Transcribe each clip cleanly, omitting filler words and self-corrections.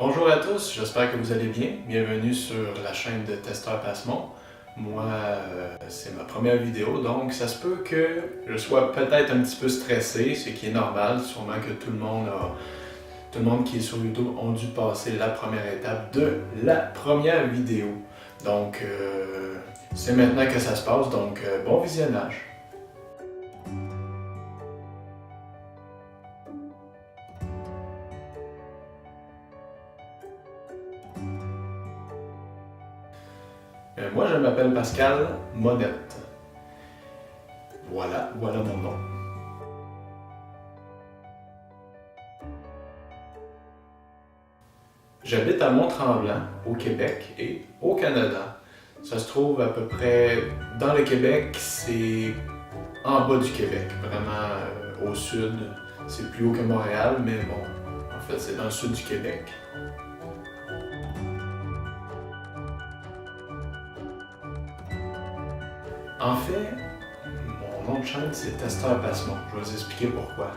Bonjour à tous, j'espère que vous allez bien. Bienvenue sur la chaîne de Testeur Passemont. Moi, c'est ma première vidéo, donc ça se peut que je sois peut-être un petit peu stressé, ce qui est normal. Sûrement que tout le monde qui est sur YouTube ont dû passer la première étape de la première vidéo. Donc, c'est maintenant que ça se passe, donc bon visionnage. Moi, je m'appelle Pascal Monette. Voilà mon nom. J'habite à Mont-Tremblant, au Québec et au Canada. Ça se trouve à peu près dans le Québec, c'est en bas du Québec, vraiment au sud. C'est plus haut que Montréal, mais bon, en fait, c'est dans le sud du Québec. En fait, mon nom de chaîne, c'est Testeur Passemont. Je vais vous expliquer pourquoi.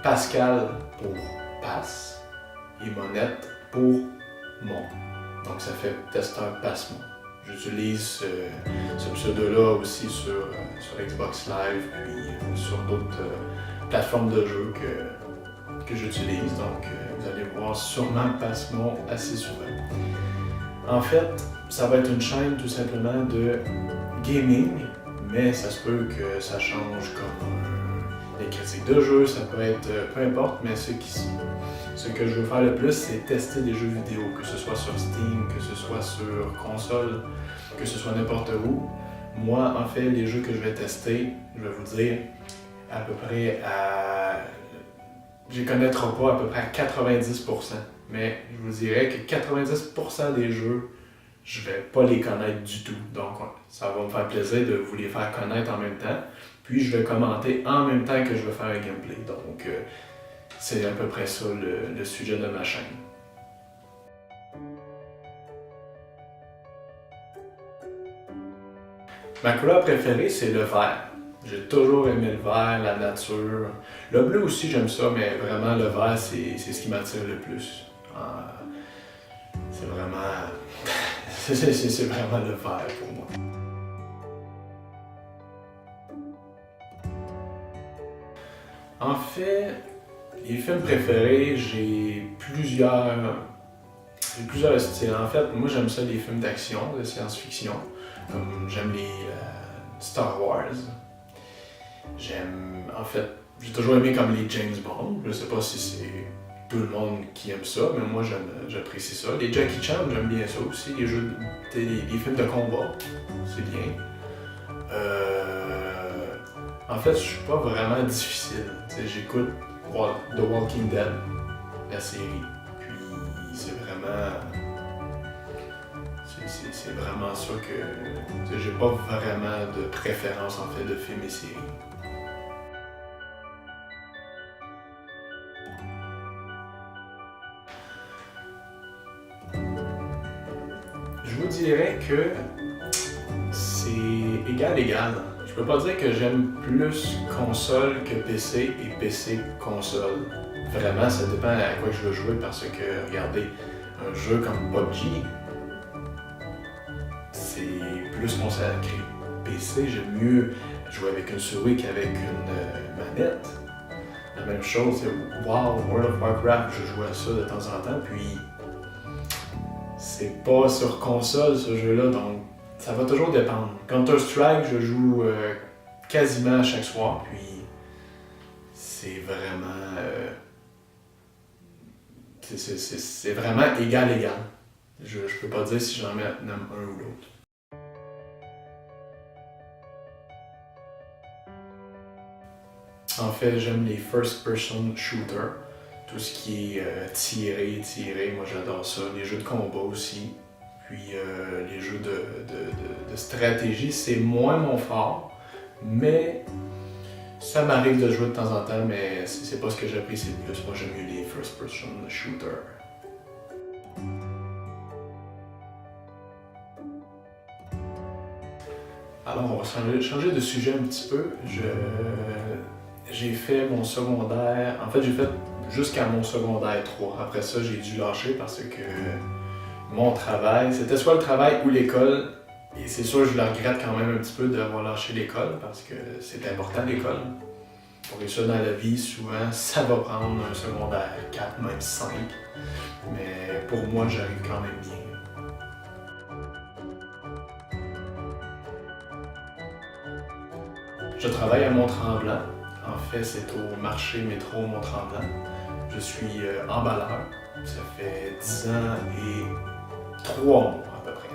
Pascal pour Passe et Monette pour Mon. Donc ça fait Testeur Passemont. J'utilise ce pseudo-là aussi sur Xbox Live puis sur d'autres plateformes de jeux que j'utilise. Donc vous allez voir sûrement Passemont assez souvent. En fait, ça va être une chaîne tout simplement de gaming, mais ça se peut que ça change comme des critiques de jeux, ça peut être peu importe, mais ce que je veux faire le plus, c'est tester des jeux vidéo, que ce soit sur Steam, que ce soit sur console, que ce soit n'importe où. Moi, en fait, les jeux que je vais tester, je vais vous dire à peu près je les connaîtrai pas à peu près à 90%, mais je vous dirais que 90% des jeux, je vais pas les connaître du tout. Donc, ça va me faire plaisir de vous les faire connaître en même temps. Puis, je vais commenter en même temps que je vais faire un gameplay. Donc, c'est à peu près ça le sujet de ma chaîne. Ma couleur préférée, c'est le vert. J'ai toujours aimé le vert, la nature. Le bleu aussi, j'aime ça, mais vraiment, le vert, c'est ce qui m'attire le plus. C'est vraiment... c'est vraiment le vert pour moi. En fait, les films préférés, j'ai plusieurs styles. En fait, moi j'aime ça les films d'action, de science-fiction, comme j'aime les Star Wars. En fait, j'ai toujours aimé comme les James Bond. Je sais pas si c'est tout le monde qui aime ça, mais moi j'apprécie ça. Les Jackie Chan, j'aime bien ça aussi. Les films de combat, c'est bien. En fait, je suis pas vraiment difficile. J'écoute The Walking Dead, la série. Puis c'est vraiment ça que j'ai pas vraiment de préférence en fait de films et séries. Je vous dirais que c'est égal. Je peux pas dire que j'aime plus console que PC et PC console. Vraiment, ça dépend à quoi je veux jouer parce que, regardez, un jeu comme PUBG, c'est plus consacré. PC, j'aime mieux jouer avec une souris qu'avec une manette. La même chose, c'est World of Warcraft, je joue à ça de temps en temps, puis c'est pas sur console ce jeu-là, donc ça va toujours dépendre. Counter-Strike, je joue quasiment à chaque soir, puis c'est vraiment... c'est vraiment égal. Je peux pas dire si j'en aime un ou l'autre. En fait, j'aime les first-person shooters. Tout ce qui est tirer, moi j'adore ça. Les jeux de combat aussi. Puis les jeux de stratégie, c'est moins mon fort. Mais ça m'arrive de jouer de temps en temps, mais c'est pas ce que j'apprécie le plus. Moi j'aime mieux les first-person shooters. Alors on va changer de sujet un petit peu. J'ai fait mon secondaire, en fait j'ai fait jusqu'à mon secondaire 3. Après ça, j'ai dû lâcher parce que mon travail, c'était soit le travail ou l'école. Et c'est sûr, je le regrette quand même un petit peu d'avoir lâché l'école parce que c'est important l'école. Pour réussir dans la vie, souvent, ça va prendre un secondaire 4, même 5. Mais pour moi, j'arrive quand même bien. Je travaille à Mont-Tremblant. En fait, c'est au marché métro Mont-Tremblant. Je suis emballeur. Ça fait 10 ans et 3 mois à peu près.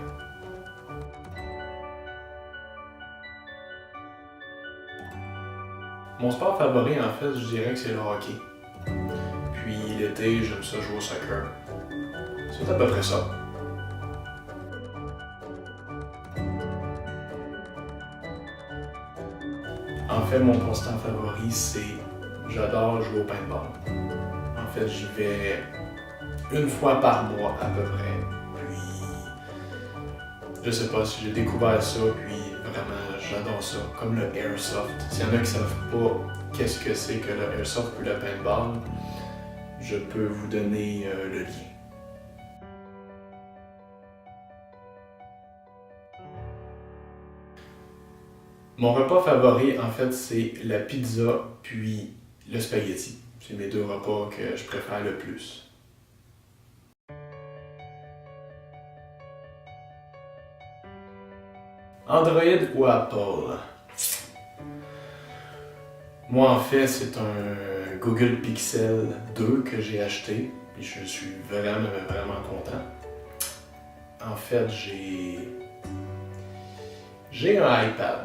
Mon sport favori, en fait, je dirais que c'est le hockey. Puis l'été, j'aime ça jouer au soccer. C'est à peu près ça. En fait, mon passe-temps favori, c'est j'adore jouer au paintball. En fait, j'y vais une fois par mois à peu près. Puis, je sais pas si j'ai découvert ça, puis vraiment, j'adore ça. Comme le airsoft. S'il y en a qui savent pas qu'est-ce que c'est que le airsoft ou le paintball, je peux vous donner le lien. Mon repas favori, en fait, c'est la pizza puis le spaghetti. C'est mes deux repas que je préfère le plus. Android ou Apple? Moi, en fait, c'est un Google Pixel 2 que j'ai acheté. Et je suis vraiment content. En fait, j'ai un iPad.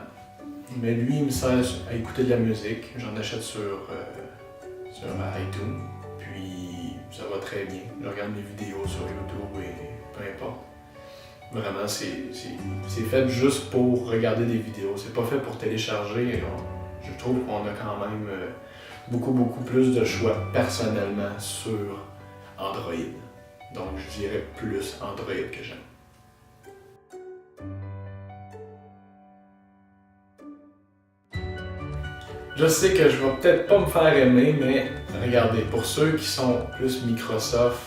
Mais lui, il me sert à écouter de la musique. J'en achète sur iTunes. Puis ça va très bien. Je regarde mes vidéos sur YouTube et peu importe. Vraiment, c'est fait juste pour regarder des vidéos. C'est pas fait pour télécharger. Je trouve qu'on a quand même beaucoup plus de choix personnellement sur Android. Donc je dirais plus Android que j'aime. Je sais que je vais peut-être pas me faire aimer, mais regardez, pour ceux qui sont plus Microsoft,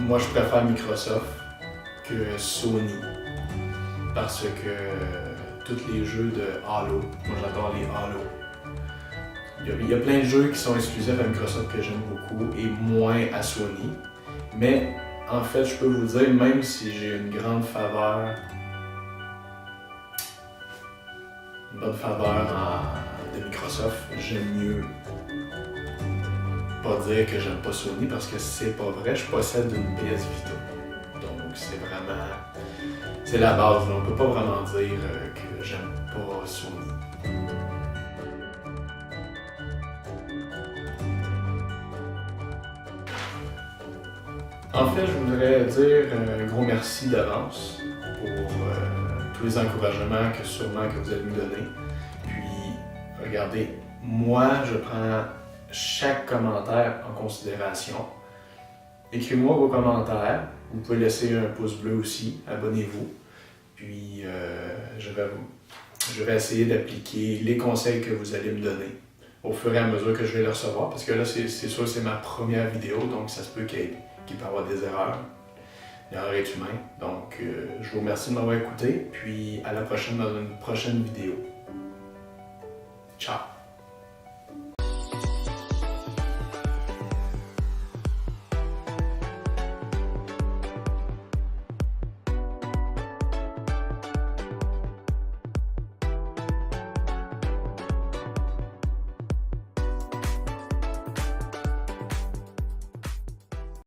moi je préfère Microsoft que Sony. Parce que tous les jeux de Halo, moi j'adore les Halo. Il y a plein de jeux qui sont exclusifs à Microsoft que j'aime beaucoup et moins à Sony. Mais en fait, je peux vous dire, même si j'ai une bonne faveur de Microsoft, j'aime mieux pas dire que j'aime pas Sony parce que c'est pas vrai, je possède une PS Vita. Donc c'est la base, on peut pas vraiment dire que j'aime pas Sony. En fait, je voudrais dire un gros merci d'avance pour tous les encouragements que sûrement que vous allez me donner. Puis, regardez, moi, je prends chaque commentaire en considération. Écrivez-moi vos commentaires. Vous pouvez laisser un pouce bleu aussi. Abonnez-vous. Puis, je vais essayer d'appliquer les conseils que vous allez me donner au fur et à mesure que je vais les recevoir. Parce que là, c'est sûr, c'est ma première vidéo, donc ça se peut qu'il peut y avoir des erreurs. L'erreur est humaine. Donc, je vous remercie de m'avoir écouté. Puis, à la prochaine dans une prochaine vidéo. Ciao!